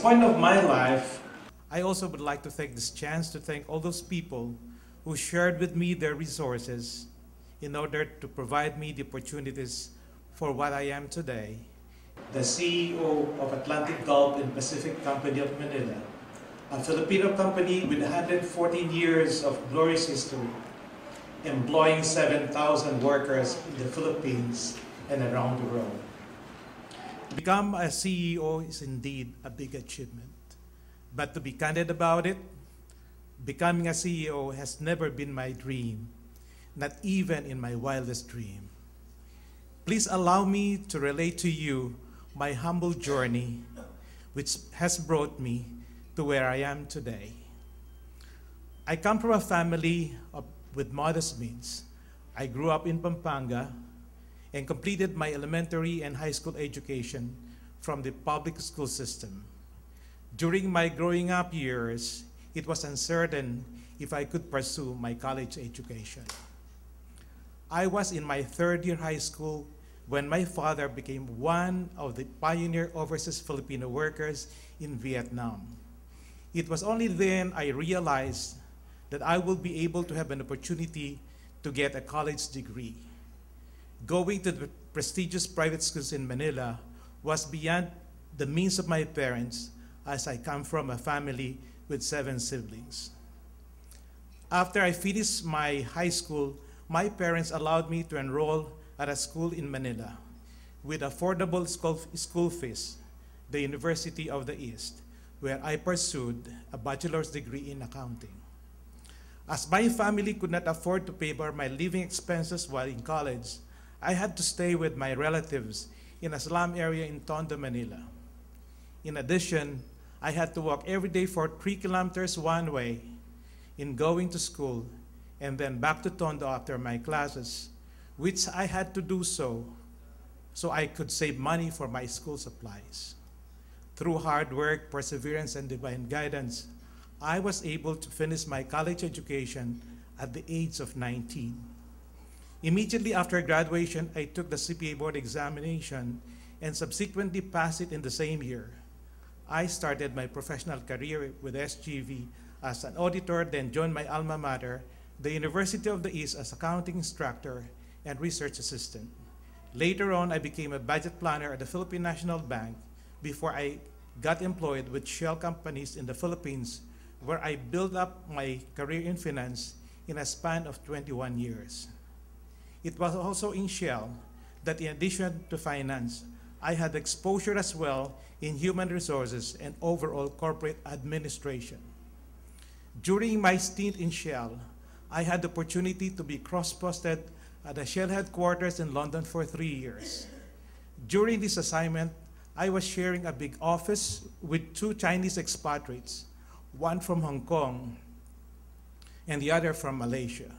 point of my life, I also would like to take this chance to thank all those people who shared with me their resources in order to provide me the opportunities for what I am today. The CEO of Atlantic Gulf and Pacific Company of Manila, a Filipino company with 114 years of glorious history, employing 7,000 workers in the Philippines and around the world. To become a CEO is indeed a big achievement. But to be candid about it, becoming a CEO has never been my dream, not even in my wildest dream. Please allow me to relate to you my humble journey, which has brought me to where I am today. I come from a family with modest means. I grew up in Pampanga and completed my elementary and high school education from the public school system. During my growing up years, it was uncertain if I could pursue my college education. I was in my third year high school when my father became one of the pioneer overseas Filipino workers in Vietnam. It was only then I realized that I will be able to have an opportunity to get a college degree. Going to the prestigious private schools in Manila was beyond the means of my parents, as I come from a family with 7 siblings. After I finished my high school, my parents allowed me to enroll at a school in Manila with affordable school fees, the University of the East, where I pursued a bachelor's degree in accounting. As my family could not afford to pay for my living expenses while in college, I had to stay with my relatives in a slum area in Tondo, Manila. In addition, I had to walk every day for 3 kilometers one way in going to school and then back to Tondo after my classes, which I had to do so I could save money for my school supplies. Through hard work, perseverance, and divine guidance, I was able to finish my college education at the age of 19. Immediately after graduation, I took the CPA board examination and subsequently passed it in the same year. I started my professional career with SGV as an auditor, then joined my alma mater, the University of the East, as accounting instructor and research assistant. Later on, I became a budget planner at the Philippine National Bank before I got employed with Shell companies in the Philippines, where I built up my career in finance in a span of 21 years. It was also in Shell that, in addition to finance, I had exposure as well in human resources and overall corporate administration. During my stint in Shell, I had the opportunity to be cross-posted at the Shell headquarters in London for 3 years. During this assignment, I was sharing a big office with 2 Chinese expatriates, one from Hong Kong and the other from Malaysia.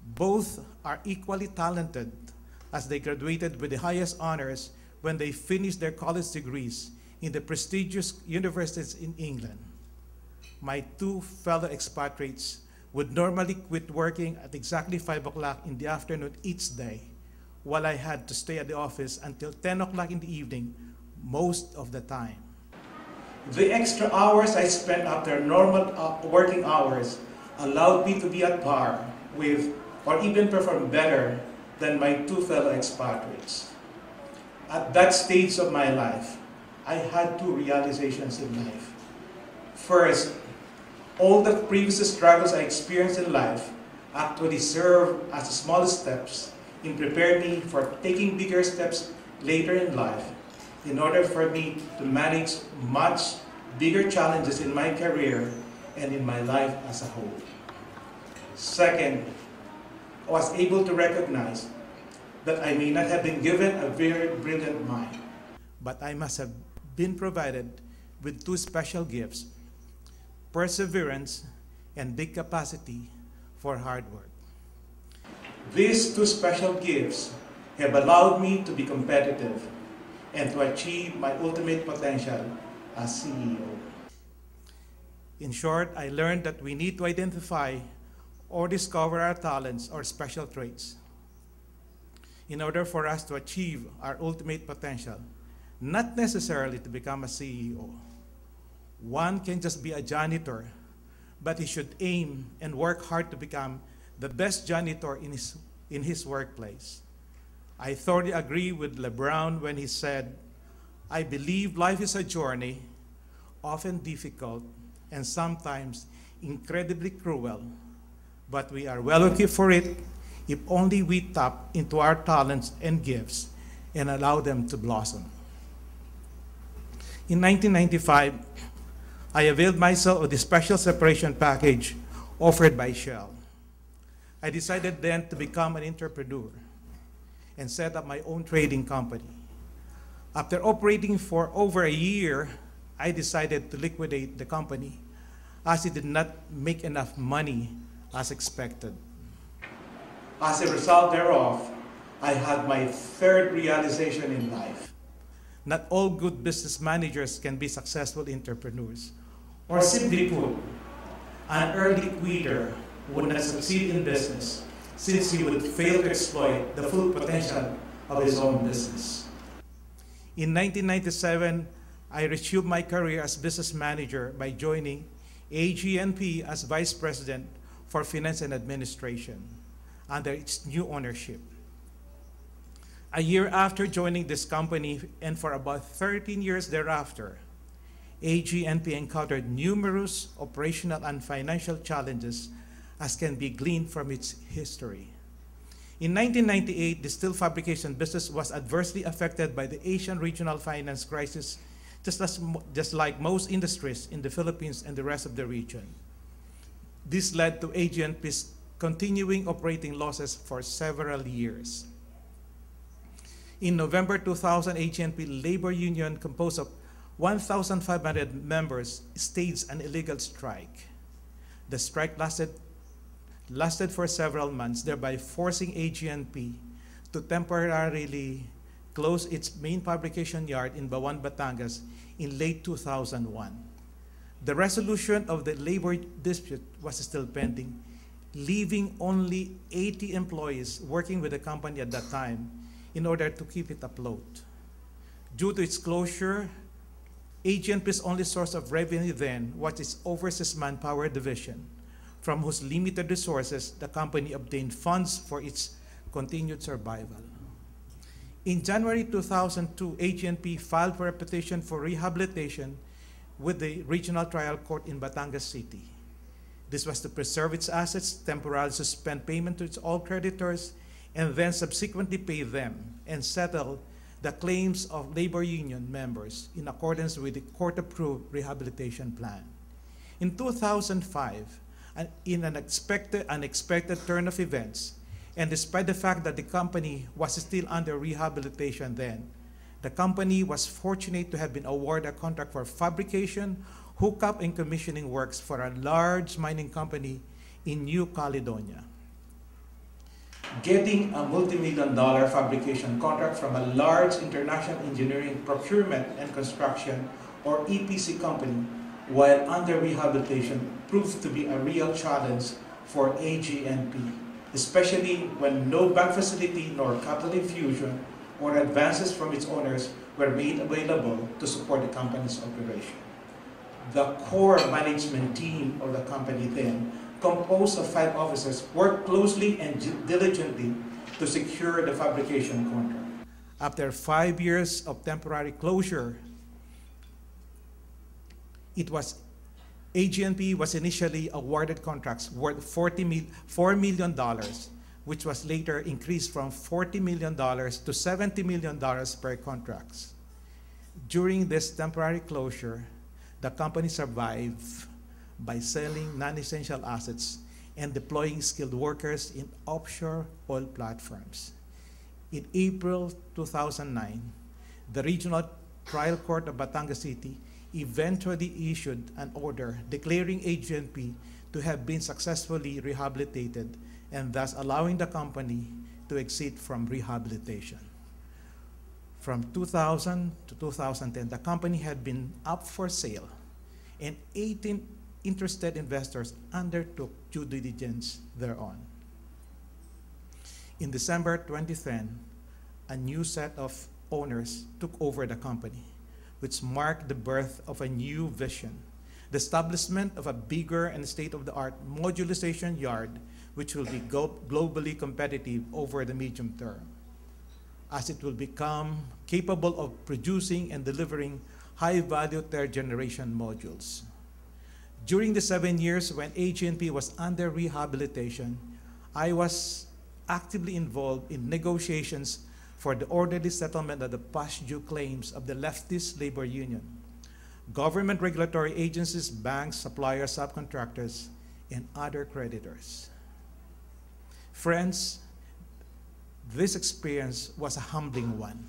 Both are equally talented, as they graduated with the highest honors when they finished their college degrees in the prestigious universities in England. My 2 fellow expatriates would normally quit working at exactly 5 o'clock in the afternoon each day, while I had to stay at the office until 10 o'clock in the evening most of the time. The extra hours I spent after normal working hours allowed me to be at par with, or even perform better than my 2 fellow expatriates. At that stage of my life, I had 2 realizations in life. First, all the previous struggles I experienced in life actually served as small steps in preparing me for taking bigger steps later in life in order for me to manage much bigger challenges in my career and in my life as a whole. Second, I was able to recognize that I may not have been given a very brilliant mind, but I must have been provided with 2 special gifts: perseverance and big capacity for hard work. These 2 special gifts have allowed me to be competitive and to achieve my ultimate potential as CEO. In short, I learned that we need to identify or discover our talents or special traits in order for us to achieve our ultimate potential, not necessarily to become a CEO. one can just be a janitor, but he should aim and work hard to become the best janitor in his workplace. I thoroughly agree with LeBron when he said, I believe life is a journey, often difficult and sometimes incredibly cruel, but we are well equipped for it if only we tap into our talents and gifts and allow them to blossom. In 1995, I availed myself of the special separation package offered by Shell. I decided then to become an entrepreneur and set up my own trading company. After operating for over a year, I decided to liquidate the company as it did not make enough money as expected. As a result thereof, I had my third realization in life. Not all good business managers can be successful entrepreneurs. Or simply put, an early quitter would not succeed in business since he would fail to exploit the full potential of his own business. In 1997, I resumed my career as business manager by joining AG&P as Vice President for Finance and Administration under its new ownership. A year after joining this company and for about 13 years thereafter, AG&P encountered numerous operational and financial challenges as can be gleaned from its history. In 1998, the steel fabrication business was adversely affected by the Asian regional finance crisis, just like most industries in the Philippines and the rest of the region. This led to AG&P's continuing operating losses for several years. In November 2000, AG&P labor union composed of 1,500 members staged an illegal strike. The strike lasted for several months, thereby forcing AG&P to temporarily close its main fabrication yard in Bawan, Batangas in late 2001. The resolution of the labor dispute was still pending, leaving only 80 employees working with the company at that time in order to keep it afloat. Due to its closure, AG&P's only source of revenue then was its overseas manpower division, from whose limited resources the company obtained funds for its continued survival. In January 2002, AG&P filed for a petition for rehabilitation with the Regional Trial Court in Batangas City. This was to preserve its assets, temporarily suspend payment to its all creditors, and then subsequently pay them and settle the claims of labor union members in accordance with the court-approved rehabilitation plan. In 2005, in an unexpected turn of events, and despite the fact that the company was still under rehabilitation then, the company was fortunate to have been awarded a contract for fabrication, hookup, and commissioning works for a large mining company in New Caledonia. Getting a multi-million-dollar fabrication contract from a large international engineering procurement and construction, or EPC company, while under rehabilitation proved to be a real challenge for AG&P, especially when no bank facility nor capital infusion or advances from its owners were made available to support the company's operation. The core management team of the company then, composed of 5 officers, worked closely and diligently to secure the fabrication contract. After 5 years of temporary closure, AG&P was initially awarded contracts worth $4 million, which was later increased from $40 million to $70 million per contracts. During this temporary closure, the company survived by selling non-essential assets and deploying skilled workers in offshore oil platforms. In April 2009, the Regional Trial Court of Batangas City eventually issued an order declaring AG&P to have been successfully rehabilitated and thus allowing the company to exit from rehabilitation. From 2000 to 2010, the company had been up for sale, and 18 interested investors undertook due diligence thereon. In December 2010, a new set of owners took over the company, which marked the birth of a new vision the establishment of a bigger and state-of-the-art modularization yard, which will be globally competitive over the medium term, as it will become capable of producing and delivering high-value third-generation modules. During the 7 years when AG&P was under rehabilitation, I was actively involved in negotiations for the orderly settlement of the past due claims of the leftist labor union, government regulatory agencies, banks, suppliers, subcontractors, and other creditors. Friends, this experience was a humbling one,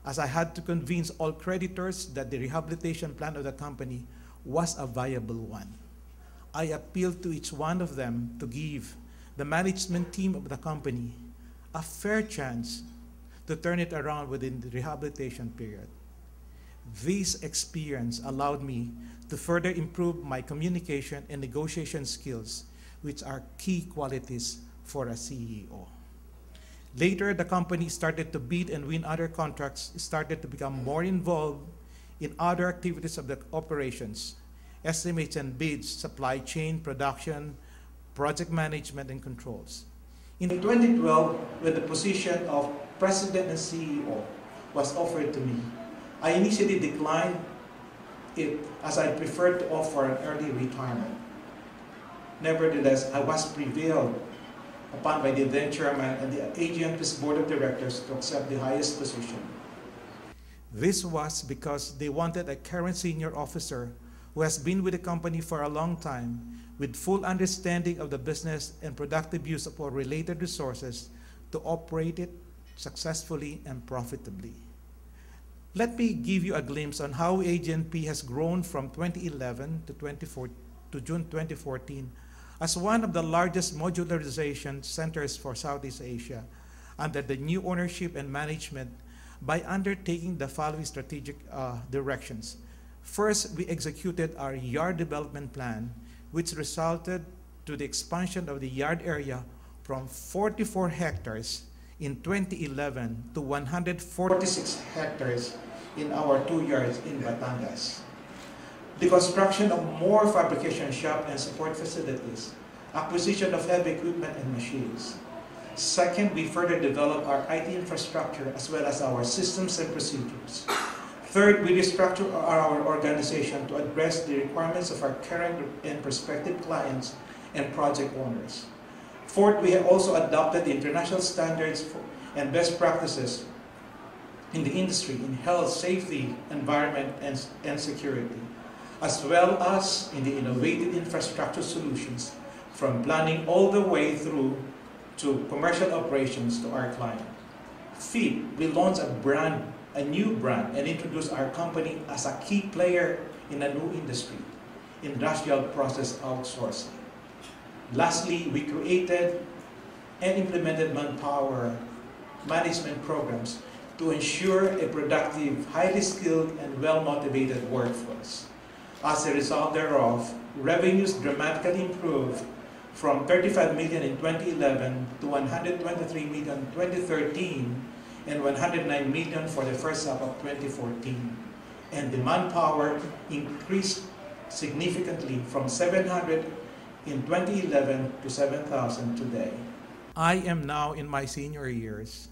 as I had to convince all creditors that the rehabilitation plan of the company was a viable one. I appealed to each one of them to give the management team of the company a fair chance to turn it around within the rehabilitation period. This experience allowed me to further improve my communication and negotiation skills, which are key qualities for a CEO. Later, the company started to bid and win other contracts, started to become more involved in other activities of the operations, estimates and bids, supply chain, production, project management, and controls. In 2012, when the position of President and CEO was offered to me, I initially declined it as I preferred to offer an early retirement. Nevertheless, I was prevailed upon by the then chairman and the AG&P's board of directors to accept the highest position. This was because they wanted a current senior officer who has been with the company for a long time, with full understanding of the business and productive use of all related resources to operate it successfully and profitably. Let me give you a glimpse on how AG&P has grown from 2011 to June 2014 as one of the largest modularization centers for Southeast Asia under the new ownership and management by undertaking the following strategic directions. First, we executed our yard development plan, which resulted to the expansion of the yard area from 44 hectares in 2011 to 146 hectares in our 2 yards in Batangas. The construction of more fabrication shop and support facilities, acquisition of heavy equipment and machines. Second, we further developed our IT infrastructure as well as our systems and procedures. Third, we restructured our organization to address the requirements of our current and prospective clients and project owners. Fourth, we have also adopted the international standards and best practices in the industry in health, safety, environment, and security, as well as in the innovative infrastructure solutions from planning all the way through to commercial operations to our client. Fifth, we launched a new brand, and introduced our company as a key player in a new industry, industrial process outsourcing. Lastly, we created and implemented manpower management programs to ensure a productive, highly skilled, and well-motivated workforce. As a result thereof, revenues dramatically improved from 35 million in 2011 to 123 million in 2013 and 109 million for the first half of 2014. And the manpower increased significantly from 700 in 2011 to 7,000 today. I am now in my senior years,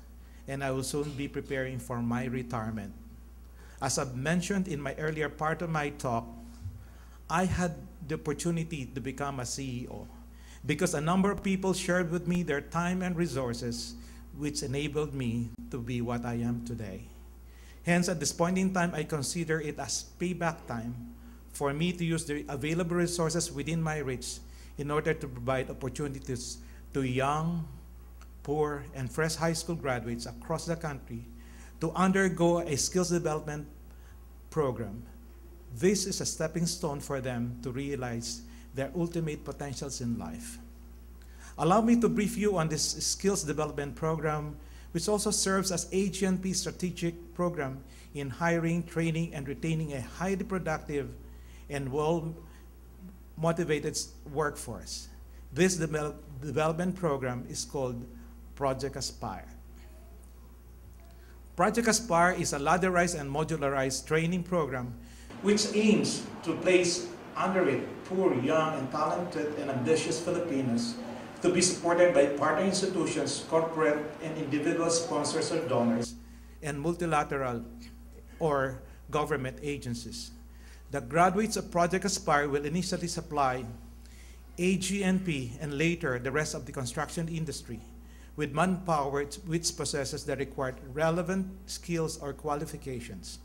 and I will soon be preparing for my retirement. As I've mentioned in my earlier part of my talk, I had the opportunity to become a CEO because a number of people shared with me their time and resources, which enabled me to be what I am today. Hence, at this point in time, I consider it as payback time for me to use the available resources within my reach in order to provide opportunities to young, poor, and fresh high school graduates across the country to undergo a skills development program. This is a stepping stone for them to realize their ultimate potentials in life. Allow me to brief you on this skills development program, which also serves as AG&P's strategic program in hiring, training, and retaining a highly productive and well-motivated workforce. This development program is called Project Aspire. Project Aspire is a ladderized and modularized training program which aims to place underage, poor, young, and talented and ambitious Filipinos to be supported by partner institutions, corporate and individual sponsors or donors, and multilateral or government agencies. The graduates of Project Aspire will initially supply AG&P and later the rest of the construction industry with manpower which possesses the required relevant skills or qualifications.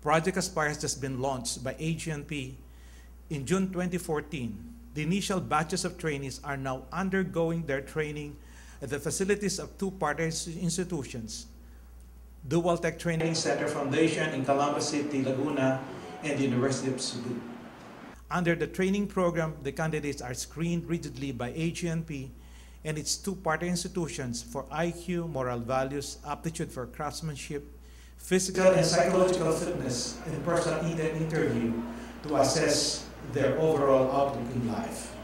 Project Aspire has just been launched by AG&P in June 2014. The initial batches of trainees are now undergoing their training at the facilities of two partner institutions, Dual Tech Training Center Foundation in Calamba City, Laguna, and the University of Cebu. Under the training program, the candidates are screened rigidly by AG&P and its two partner institutions for IQ, moral values, aptitude for craftsmanship, physical and psychological fitness, and personal interview to assess their overall outlook in life.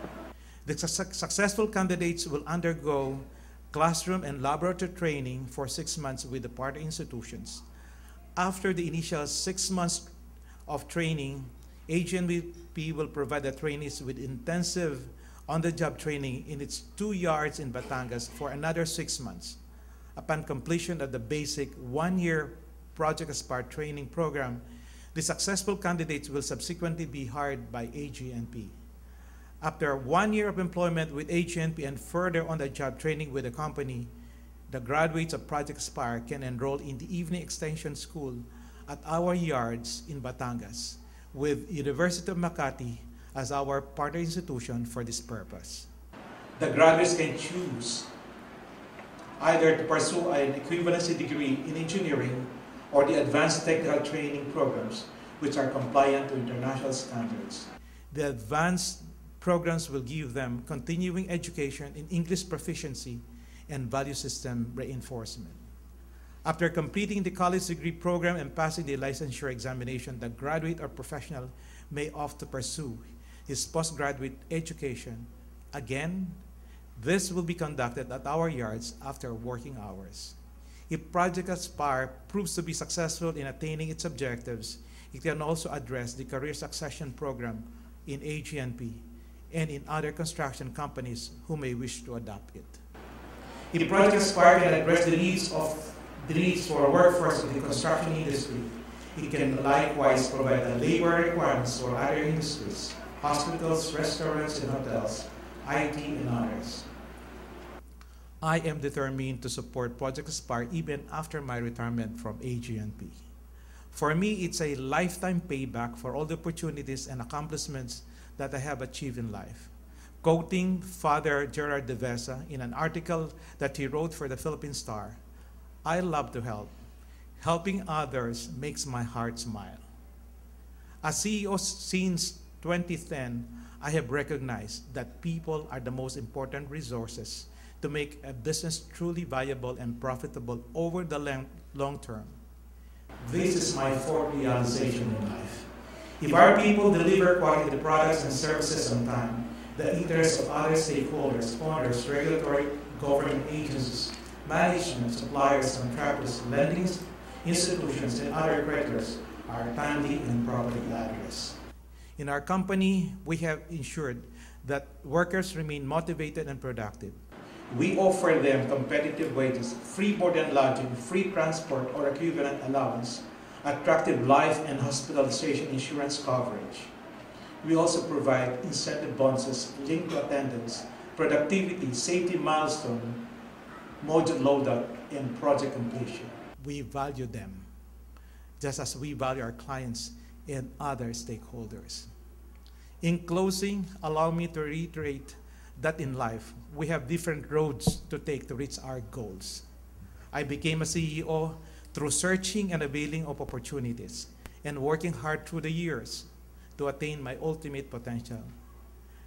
The successful candidates will undergo classroom and laboratory training for 6 months with the partner institutions. After the initial 6 months of training, AG&P will provide the trainees with intensive on-the-job training in its 2 yards in Batangas for another 6 months. Upon completion of the basic 1-year Project Aspire training program, the successful candidates will subsequently be hired by AG&P. After 1 year of employment with AG&P and further on-the-job training with the company, the graduates of Project Aspire can enroll in the evening extension school at our yards in Batangas, with University of Makati as our partner institution for this purpose. The graduates can choose either to pursue an equivalency degree in engineering or the advanced technical training programs, which are compliant to international standards. The advanced programs will give them continuing education in English proficiency and value system reinforcement. After completing the college degree program and passing the licensure examination, the graduate or professional may opt to pursue his postgraduate education. Again, this will be conducted at our yards after working hours. If Project Aspire proves to be successful in attaining its objectives, it can also address the career succession program in AG&P and in other construction companies who may wish to adopt it. If Project Aspire can address the needs for a workforce in the construction industry, it can likewise provide the labor requirements for other industries, hospitals, restaurants, and hotels, IT, and others. I am determined to support Project Aspire even after my retirement from AG&P. For me, it's a lifetime payback for all the opportunities and accomplishments that I have achieved in life. Quoting Father Gerard de Vesa in an article that he wrote for the Philippine Star, "I love to help. Helping others makes my heart smile." As CEO since 2010, I have recognized that people are the most important resources to make a business truly viable and profitable over the long term. This is my fourth realization in life. If our people deliver quality products and services on time, the interests of other stakeholders, owners, regulatory government agencies, management, suppliers, contractors, lending institutions, and other creditors are timely and properly addressed. In our company, we have ensured that workers remain motivated and productive. We offer them competitive wages, free board and lodging, free transport or equivalent allowance, attractive life and hospitalization insurance coverage. We also provide incentive bonuses linked to attendance, productivity, safety milestone, module loadout, and project completion. We value them, just as we value our clients and other stakeholders. In closing, allow me to reiterate that in life, we have different roads to take to reach our goals. I became a CEO through searching and availing of opportunities and working hard through the years to attain my ultimate potential.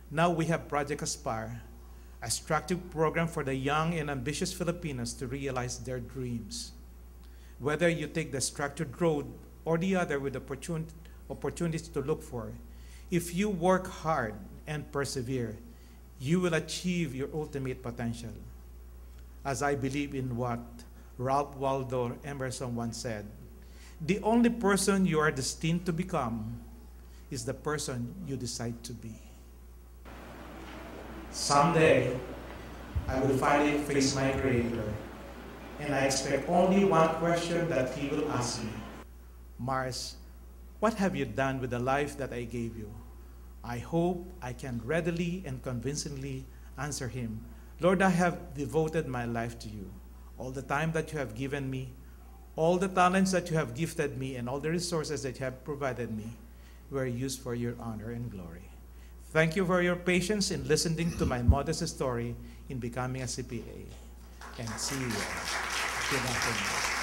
Now we have Project Aspire, a structured program for the young and ambitious Filipinos to realize their dreams. Whether you take the structured road or the other with opportunities to look for, if you work hard and persevere, you will achieve your ultimate potential. As I believe in what Ralph Waldo Emerson once said, the only person you are destined to become is the person you decide to be. Someday, I will finally face my Creator, and I expect only one question that He will ask me. Mars, what have you done with the life that I gave you? I hope I can readily and convincingly answer Him, Lord, I have devoted my life to you. All the time that you have given me, all the talents that you have gifted me, and all the resources that you have provided me were used for your honor and glory. Thank you for your patience in listening to my modest story in becoming a CPA. And see you. Good afternoon.